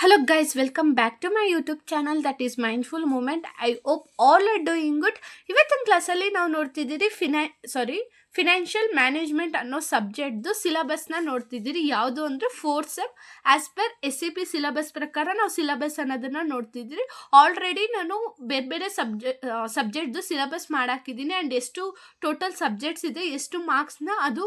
Hello guys, welcome back to my YouTube channel that is Mindful Moment. I hope all are doing good. ಇವತ್ತಿನ ಕ್ಲಾಸಲ್ಲಿ ನಾವು ನೋಡ್ತಿದ್ದೀರಿ financial management ಅನ್ನೋ ಸಬ್ಜೆಕ್ಟ್ದು ಸಿಲೆಬಸ್ನ ನೋಡ್ತಿದ್ದೀರಿ. ಯಾವುದು ಅಂದರೆ fourth sem as per SCP syllabus ಪ್ರಕಾರ ನಾವು syllabus ಅನ್ನೋದನ್ನು ನೋಡ್ತಿದ್ದೀರಿ. ಆಲ್ರೆಡಿ ನಾನು ಬೇರೆ ಬೇರೆ ಸಬ್ಜೆಕ್ಟ್ದು ಸಿಲೆಬಸ್ ಮಾಡಾಕಿದ್ದೀನಿ ಆ್ಯಂಡ್ ಎಷ್ಟು ಟೋಟಲ್ ಸಬ್ಜೆಕ್ಟ್ಸ್ ಇದೆ, ಎಷ್ಟು ಮಾರ್ಕ್ಸ್ನ ಅದು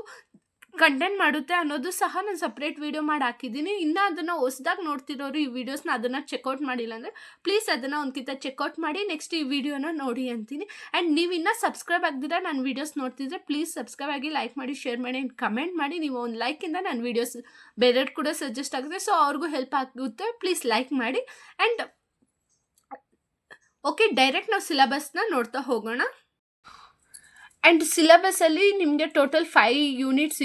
ಕಂಟೆಂಟ್ ಮಾಡುತ್ತೆ ಅನ್ನೋದು ಸಹ ನಾನು ಸಪ್ರೇಟ್ ವೀಡಿಯೋ ಮಾಡಿ ಹಾಕಿದ್ದೀನಿ. ಇನ್ನು ಅದನ್ನು ಹೊಸದಾಗಿ ನೋಡ್ತಿರೋರು ಈ ವಿಡಿಯೋಸ್ನ ಅದನ್ನು ಚೆಕ್ಔಟ್ ಮಾಡಿಲ್ಲ ಅಂದರೆ ಪ್ಲೀಸ್ ಅದನ್ನು ಒಂದ್ಕಿಂತ ಚೆಕ್ಔಟ್ ಮಾಡಿ ನೆಕ್ಸ್ಟ್ ಈ ವಿಡಿಯೋನ ನೋಡಿ ಅಂತೀನಿ. ಆ್ಯಂಡ್ ನೀವು ಇನ್ನೂ ಸಬ್ಸ್ಕ್ರೈಬ್ ಆಗ್ದಿರ ನನ್ನ ವೀಡಿಯೋಸ್ ನೋಡ್ತಿದ್ರೆ ಪ್ಲೀಸ್ ಸಬ್ಸ್ಕ್ರೈಬ್ ಆಗಿ, ಲೈಕ್ ಮಾಡಿ, ಶೇರ್ ಮಾಡಿ ಆ್ಯಂಡ್ ಕಮೆಂಟ್ ಮಾಡಿ. ನೀವು ಒಂದು ಲೈಕಿಂದ ನನ್ನ ವೀಡಿಯೋಸ್ ಬೇರೆಯವ್ರು ಕೂಡ ಸಜೆಸ್ಟ್ ಆಗುತ್ತೆ, ಸೊ ಅವ್ರಿಗೂ ಹೆಲ್ಪ್ ಆಗುತ್ತೆ. ಪ್ಲೀಸ್ ಲೈಕ್ ಮಾಡಿ. ಆ್ಯಂಡ್ ಓಕೆ, ಡೈರೆಕ್ಟ್ ನಾವು ಸಿಲೆಬಸ್ನ ನೋಡ್ತಾ ಹೋಗೋಣ. ಆ್ಯಂಡ್ ಸಿಲೆಬಸ್ಸಲ್ಲಿ ನಿಮಗೆ ಟೋಟಲ್ 5 ಯೂನಿಟ್ಸ್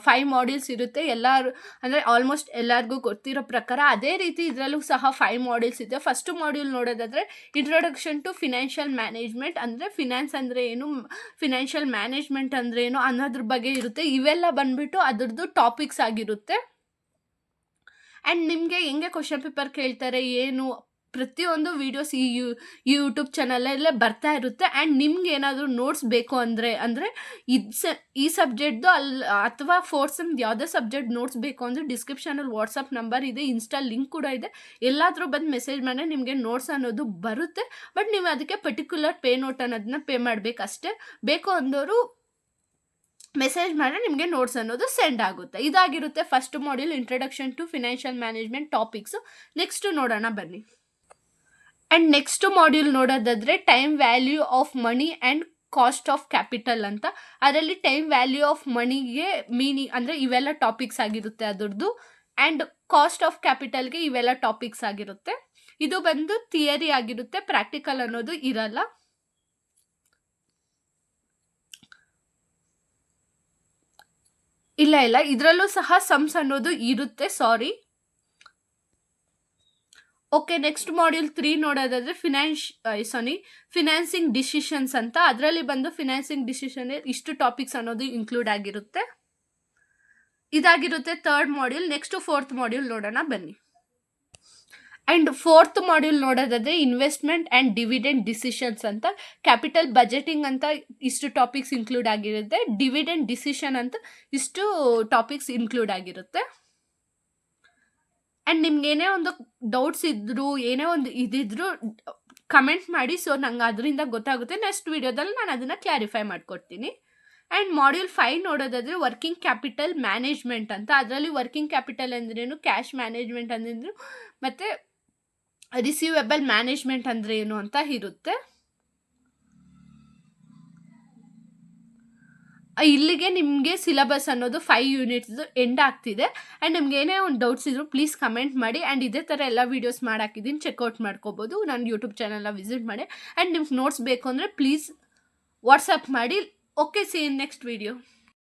5 ಮಾಡ್ಯೂಲ್ಸ್ ಇರುತ್ತೆ. ಎಲ್ಲರೂ ಅಂದರೆ ಆಲ್ಮೋಸ್ಟ್ ಎಲ್ಲರಿಗೂ ಗೊತ್ತಿರೋ ಪ್ರಕಾರ. ಅದೇ ರೀತಿ ಇದರಲ್ಲೂ ಸಹ 5 ಮಾಡ್ಯೂಲ್ಸ್ ಇದೆ. ಫಸ್ಟ್ ಮಾಡ್ಯೂಲ್ ನೋಡೋದಾದರೆ ಇಂಟ್ರೊಡಕ್ಷನ್ ಟು ಫಿನಾನ್ಷಿಯಲ್ ಮ್ಯಾನೇಜ್ಮೆಂಟ್, ಅಂದರೆ ಫಿನಾನ್ಸ್ ಅಂದರೆ ಏನು, ಫಿನಾನ್ಷಿಯಲ್ ಮ್ಯಾನೇಜ್ಮೆಂಟ್ ಅಂದರೆ ಏನು ಅನ್ನೋದ್ರ ಬಗ್ಗೆ ಇರುತ್ತೆ. ಇವೆಲ್ಲ ಬಂದುಬಿಟ್ಟು ಅದರದ್ದು ಟಾಪಿಕ್ಸ್ ಆಗಿರುತ್ತೆ. ಆ್ಯಂಡ್ ನಿಮಗೆ ಹೆಂಗೆ ಕ್ವಶನ್ ಪೇಪರ್ ಕೇಳ್ತಾರೆ ಏನು, ಪ್ರತಿಯೊಂದು ವೀಡಿಯೋಸ್ ಈ ಯೂಟ್ಯೂಬ್ ಚಾನಲಲ್ಲೇ ಬರ್ತಾ ಇರುತ್ತೆ. ಆ್ಯಂಡ್ ನಿಮ್ಗೆ ಏನಾದರೂ ನೋಟ್ಸ್ ಬೇಕು ಅಂದರೆ ಈ ಸಬ್ಜೆಕ್ಟ್ದು ಅಥವಾ ಫೋರ್ತ್ ಸೆಮ್ದು ಯಾವುದೇ ಸಬ್ಜೆಕ್ಟ್ ನೋಟ್ಸ್ ಬೇಕು ಅಂದರೆ ಡಿಸ್ಕ್ರಿಪ್ಷನಲ್ಲಿ ವಾಟ್ಸಪ್ ನಂಬರ್ ಇದೆ, ಇನ್ಸ್ಟಾ ಲಿಂಕ್ ಕೂಡ ಇದೆ. ಎಲ್ಲಾದರೂ ಬಂದು ಮೆಸೇಜ್ ಮಾಡಿ ನಿಮಗೆ ನೋಟ್ಸ್ ಅನ್ನೋದು ಬರುತ್ತೆ. ಬಟ್ ನೀವು ಅದಕ್ಕೆ ಪರ್ಟಿಕ್ಯುಲರ್ ಪೇ ನೋಟ್ ಅನ್ನೋದನ್ನ ಪೇ ಮಾಡಬೇಕಷ್ಟೇ. ಬೇಕು ಅಂದವರು ಮೆಸೇಜ್ ಮಾಡಿ ನಿಮಗೆ ನೋಟ್ಸ್ ಅನ್ನೋದು ಸೆಂಡ್ ಆಗುತ್ತೆ. ಇದಾಗಿರುತ್ತೆ first module, introduction to financial management topics. Next ನೋಡೋಣ ಬನ್ನಿ. ಆ್ಯಂಡ್ ನೆಕ್ಸ್ಟ್ ಮಾಡ್ಯೂಲ್ ನೋಡೋದಾದರೆ time value of money and cost of capital ಅಂತ. ಅದರಲ್ಲಿ ಟೈಮ್ ವ್ಯಾಲ್ಯೂ ಆಫ್ ಮನಿಗೆ ಮೀನಿಂಗ್ ಅಂದರೆ ಇವೆಲ್ಲ ಟಾಪಿಕ್ಸ್ ಆಗಿರುತ್ತೆ ಅದರದ್ದು. ಆ್ಯಂಡ್ ಕಾಸ್ಟ್ ಆಫ್ ಕ್ಯಾಪಿಟಲ್ಗೆ ಇವೆಲ್ಲ ಟಾಪಿಕ್ಸ್ ಆಗಿರುತ್ತೆ. ಇದು ಬಂದು ಥಿಯರಿ ಆಗಿರುತ್ತೆ, ಪ್ರಾಕ್ಟಿಕಲ್ ಅನ್ನೋದು ಇರಲ್ಲ. ಇಲ್ಲ ಇದರಲ್ಲೂ ಸಹ ಸಮ್ಸ್ ಅನ್ನೋದು ಇರುತ್ತೆ, ಸಾರಿ. ಓಕೆ, ನೆಕ್ಸ್ಟ್ ಮಾಡ್ಯೂಲ್ 3 ನೋಡೋದಾದರೆ ಫಿನಾನ್ಸಿಂಗ್ ಡಿಸಿಷನ್ಸ್ ಅಂತ. ಅದರಲ್ಲಿ ಬಂದು ಫಿನಾನ್ಸಿಂಗ್ ಡಿಸಿಷನ್ ಇಷ್ಟು ಟಾಪಿಕ್ಸ್ ಅನ್ನೋದು ಇನ್ಕ್ಲೂಡ್ ಆಗಿರುತ್ತೆ. ಇದಾಗಿರುತ್ತೆ third module. Next fourth module ನೋಡೋಣ ಬನ್ನಿ. ಆ್ಯಂಡ್ ಫೋರ್ತ್ ಮಾಡ್ಯೂಲ್ ನೋಡೋದಾದರೆ ಇನ್ವೆಸ್ಟ್ಮೆಂಟ್ ಆ್ಯಂಡ್ ಡಿವಿಡೆಂಡ್ ಡಿಸಿಷನ್ಸ್ ಅಂತ. ಕ್ಯಾಪಿಟಲ್ ಬಜೆಟಿಂಗ್ ಅಂತ ಇಷ್ಟು ಟಾಪಿಕ್ಸ್ ಇನ್ಕ್ಲೂಡ್ ಆಗಿರುತ್ತೆ. ಡಿವಿಡೆಂಡ್ ಡಿಸಿಷನ್ ಅಂತ ಇಷ್ಟು ಟಾಪಿಕ್ಸ್ ಇನ್ಕ್ಲೂಡ್ ಆಗಿರುತ್ತೆ. ಆ್ಯಂಡ್ ನಿಮ್ಗೆ ಏನೇ ಒಂದು ಡೌಟ್ಸ್ ಇದ್ದರೂ ಏನೇ ಒಂದು ಇದಿದ್ರು ಕಮೆಂಟ್ ಮಾಡಿ, ಸೊ ನಂಗೆ ಅದರಿಂದ ಗೊತ್ತಾಗುತ್ತೆ. ನೆಕ್ಸ್ಟ್ ವೀಡಿಯೋದಲ್ಲಿ ನಾನು ಅದನ್ನು ಕ್ಲಾರಿಫೈ ಮಾಡಿಕೊಡ್ತೀನಿ. ಆ್ಯಂಡ್ ಮಾಡ್ಯೂಲ್ 5 ನೋಡೋದಾದರೆ ವರ್ಕಿಂಗ್ ಕ್ಯಾಪಿಟಲ್ ಮ್ಯಾನೇಜ್ಮೆಂಟ್ ಅಂತ. ಅದರಲ್ಲಿ ವರ್ಕಿಂಗ್ ಕ್ಯಾಪಿಟಲ್ ಅಂದ್ರೇನು, ಕ್ಯಾಶ್ ಮ್ಯಾನೇಜ್ಮೆಂಟ್ ಅಂದ್ರೇನು, ಮತ್ತು ರಿಸೀವೇಬಲ್ ಮ್ಯಾನೇಜ್ಮೆಂಟ್ ಅಂದರೆ ಏನು ಅಂತ ಇರುತ್ತೆ. ಇಲ್ಲಿಗೆ ನಿಮಗೆ ಸಿಲೆಬಸ್ ಅನ್ನೋದು 5 ಯೂನಿಟ್ಸ್ ಎಂಡ್ ಆಗ್ತಿದೆ. ಆ್ಯಂಡ್ ನಿಮ್ಗೆ ಏನೇ ಒಂದು ಡೌಟ್ಸ್ ಇದ್ದರೂ ಪ್ಲೀಸ್ ಕಮೆಂಟ್ ಮಾಡಿ. ಆ್ಯಂಡ್ ಇದೇ ಥರ ಎಲ್ಲ ವೀಡಿಯೋಸ್ ಮಾಡಾಕಿದ್ದೀನಿ, ಚೆಕ್ಔಟ್ ಮಾಡ್ಕೋಬೋದು. ನಾನು ಯೂಟ್ಯೂಬ್ ಚಾನಲ್ನ ವಿಸಿಟ್ ಮಾಡಿ. ಆ್ಯಂಡ್ ನಿಮ್ಗೆ ನೋಟ್ಸ್ ಬೇಕು ಅಂದರೆ ಪ್ಲೀಸ್ ವಾಟ್ಸಪ್ ಮಾಡಿ. ಓಕೆ, ಸಿ ಇನ್ ನೆಕ್ಸ್ಟ್ ವೀಡಿಯೋ.